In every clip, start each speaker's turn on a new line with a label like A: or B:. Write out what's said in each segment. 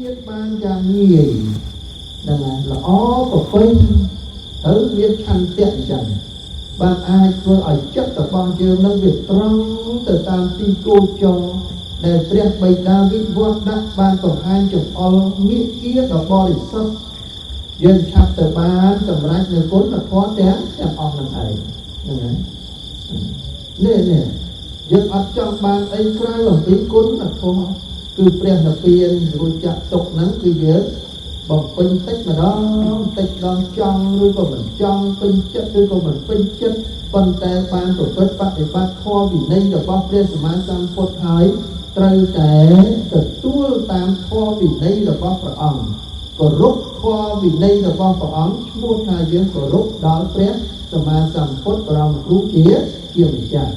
A: ទៀតបានយ៉ាងងាយហ្នឹងហើយល្អប្រពៃត្រូវមានឆន្ទៈអញ្ចឹងបានអាចធ្វើឲ្យចិត្តរបស់យើងនឹងវាត្រង់ទៅតាមទីគោលចុងដែលព្រះបិតាវិវត្តដាក់បានបង្ហាញចង្អុលងាកដ៏បរិសុទ្ធយើងឆាប់ទៅបានសម្រេចនូវគុណធម៌ទាំងអស់នឹងឯងហ្នឹងហើយនេះយើងអត់ចង់បានអីក្រៅអំពីគុណធម៌គឺព្រះនិព្វានរួចចាក់ទុកហ្នឹងគឺយើងបំពេញតិចម្ដងតិចម្ដងចង់ឬក៏មិនចង់ពេញចិត្តឬក៏មិនពេញចិត្តប៉ុន្តែបានប្រព្រឹត្តបដិបត្តិធម៌វិន័យរបស់ព្រះសម្មាសម្ពុទ្ធហើយត្រូវតែទទួលតាមធម៌វិន័យរបស់ព្រះអង្គគោរពធម៌វិន័យរបស់ព្រះអង្គឈ្មោះថាយើងគោរពដល់ព្រះសម្មាសម្ពុទ្ធបរមគ្រូជាម្ចាស់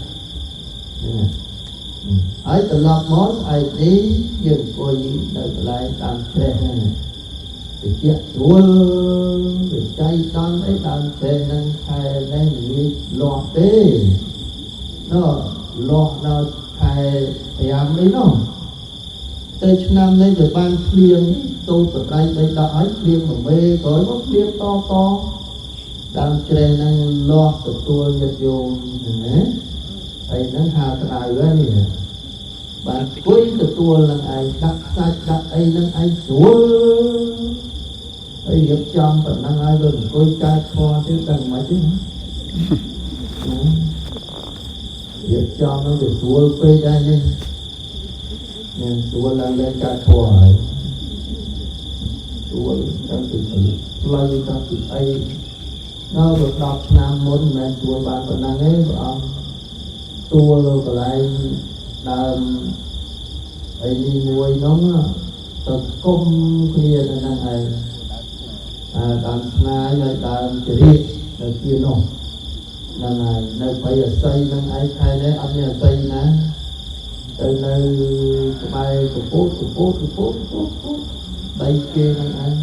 A: ហើយត្រឡប់មកស្អែកនេះយើងអង្គុយនៅកន្លែងតាមជ្រះហ្នឹងវិជ្ជាស្រួលវិច័យដល់អីដល់ជ្រះហ្នឹងខែនេះនិយាយលាស់ទេលាស់ដល់ខែ5នេះទៅឆ្នាំនេះវាបានភ្លៀងទូបត្រៃបីដកឲ្យភ្លៀងមួយមេក្រោយមកភ្លៀងតដើមជ្រះហ្នឹងលាស់ទទួលញាតិញោមណាហើយហ្នឹងហៅក្តៅហើយនេះបានគួយទទួលនឹងឯងដាក់សាច់ដាក់អីនឹងឯងស្រួលហើយរៀបចំប៉ុណ្ណឹងហើយវាអង្គុយកើតធម៌ទៀតដឹងមិនទេរៀបចំនឹងវាស្រួលពេកដែរនេះស្រួលឡើងលែងកើតធម៌ហើយស្រួលតាំងពីផ្លូវតាំងពីអីដល់10ឆ្នាំមុនមិនមែនស្រួលបានប៉ុណ្ណឹងទេព្រះអង្គទួលកន្លែងដើមអីមួយនោះទៅគុំគ្នាទៅនឹងឯងដើមស្នាយហើយដើមជ្រៀកនៅទីនោះហ្នឹងហើយនៅបៃអស័យហ្នឹងឯងខែនេះអត់មានអស័យណាទៅនៅក្បែរកពូតដៃគេហ្នឹងឯង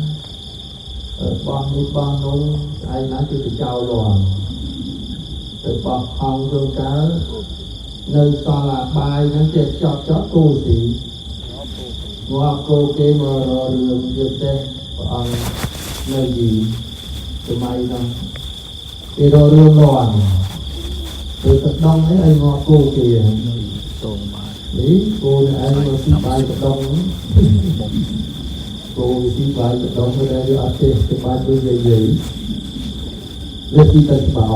A: បងនេះបងនោះស្អែកណាគឺទៅចោលលាន់ទៅបោះអង្គចូលកើនៅសល់អាបាយហ្នឹងចេះចប់គោស៊ីងាប់គោគេមករករឿងទៀតទេព្រះអង្គនៅយីសម័យហ្នឹងគេរករឿងលាន់ទៅទឹកដងអីងាប់គោគេតងបាយនេះគោនេះឯងមកស៊ីបាយទឹកដងគោស៊ីបាយទឹកដងទៅតែវាអត់ទេទៅបាយទៅយាយវាស៊ីទៅស្បោ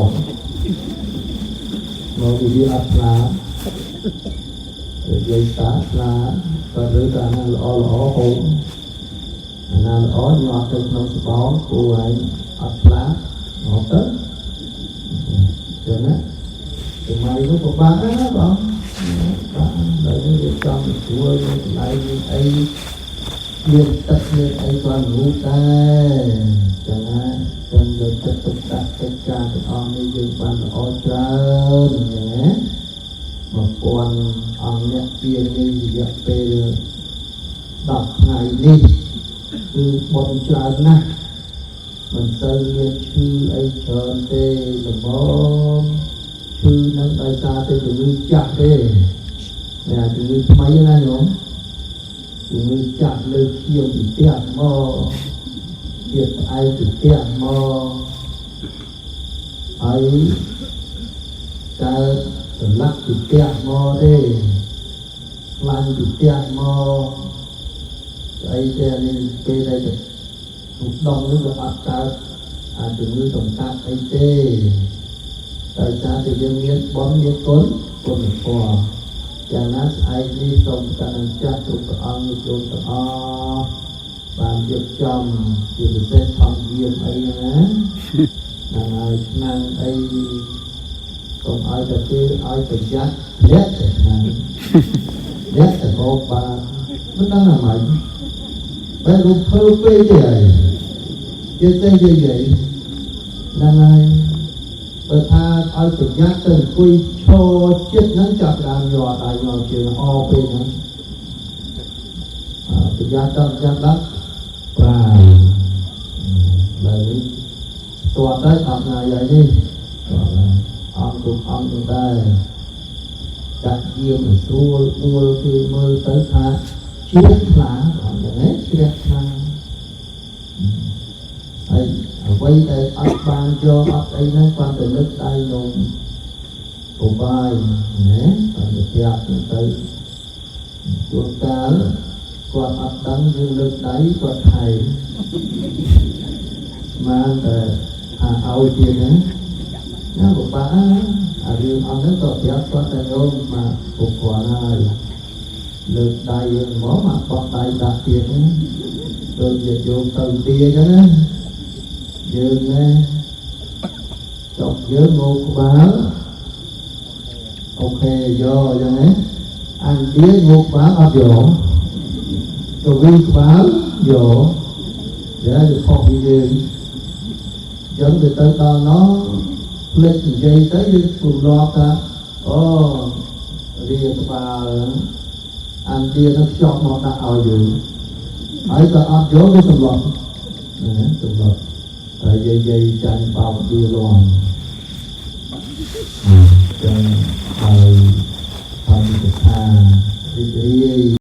A: មកវាអត់ខ្លានិយាយតាខ្លាក៏ឬតាណាល្អហូបណាល្អញ៉ាំទៅក្នុងស្បោគូឯងអត់ខ្លាមកទៅចឹងណាសម័យនោះពិបាកណាស់បងបាទដល់យើងចំស្រួលនៅកន្លែងអីមានទឹកមានអីគាត់រូបដែរចឹងណាចឹងលើចិត្តទុកដាក់កិច្ចការទាំងអស់នេះយើងបានល្អច្រើនចឹងណា1000អង្គអ្នកពីនេះរយៈពេល10ថ្ងៃនេះគឺបុណ្យច្រើនណាស់មិនទៅមានឈឺអីច្រើនទេល្មមឈឺនឹងដោយសារតែជំងឺចាស់ទេតែជំងឺថ្មីណាញោមជំងឺចាស់លើឈាមពីផ្ទះមកទៀតផ្អែកពីផ្ទះមកហើយតើសម្លាប់ពីផ្ទះមកទេខ្លាញ់ពីផ្ទះមកស្អីទេនេះពេលដែលទុកដងនេះវាអត់កើតអាចជំងឺសង្កាត់អីទេតែសារតែយើងមានបុណ្យមានគុណធម៌យ៉ាងណាស្អែកនេះសូមតានចាស់គ្រប់ព្រះអង្គជូនទាំងអស់បានរៀបចំជាពិសេសថងយាមអីណានឹងឲ្យឆ្នាំងអីសូមឲ្យតែគេឲ្យប្រយ័ត្នលាក់តែឆ្នាំលាក់តែហូបបានមិនដឹងអាម៉េចបែររូបធ្វើពេកទេហើយនិយាយហ្នឹងហើយបើថាឲ្យប្រយ័ត្នទៅអង្គុយឈរចិត្តហ្នឹងចាប់ដើមយកដៃយកជើងអោពេកហ្នឹងប្រយ័ត្នដល់ប្រាហើយតើទៅអត់ណាយាយនេះអង្គគុំអង្គទៅដែរចាក់យាមស្រួលដួលគេមើលទៅថាជ្រះខ្លាអត់ហ្នឹងជ្រះ vậy để ấp ban cho ấp ấy nó quan từ nước đây luôn của vai nhé còn được đẹp tới chuột cá quạt ấp đắng dương nước đáy quạt thầy mà để ao tiền á nó của bà riêng ông nó có đẹp quạt tay ôm mà phục quả này lực đầy mỏ mặt bọt đầy đặc tiền á rồi về chuột từ tia cho nó dương nghe chọc nhớ ngô của bà ok do cho đấy anh tía ngô của bà áp dỗ rồi vi của bà dỗ để được học gì gì dẫn người tới đó nó lịch dây tới những phù loạt á riêng của bà anh tía nó chọc một đạo ở dự ấy ta áp dỗ với tùm loạt tại dây tranh bao tiêu loạn chân thầy thân thực tha đi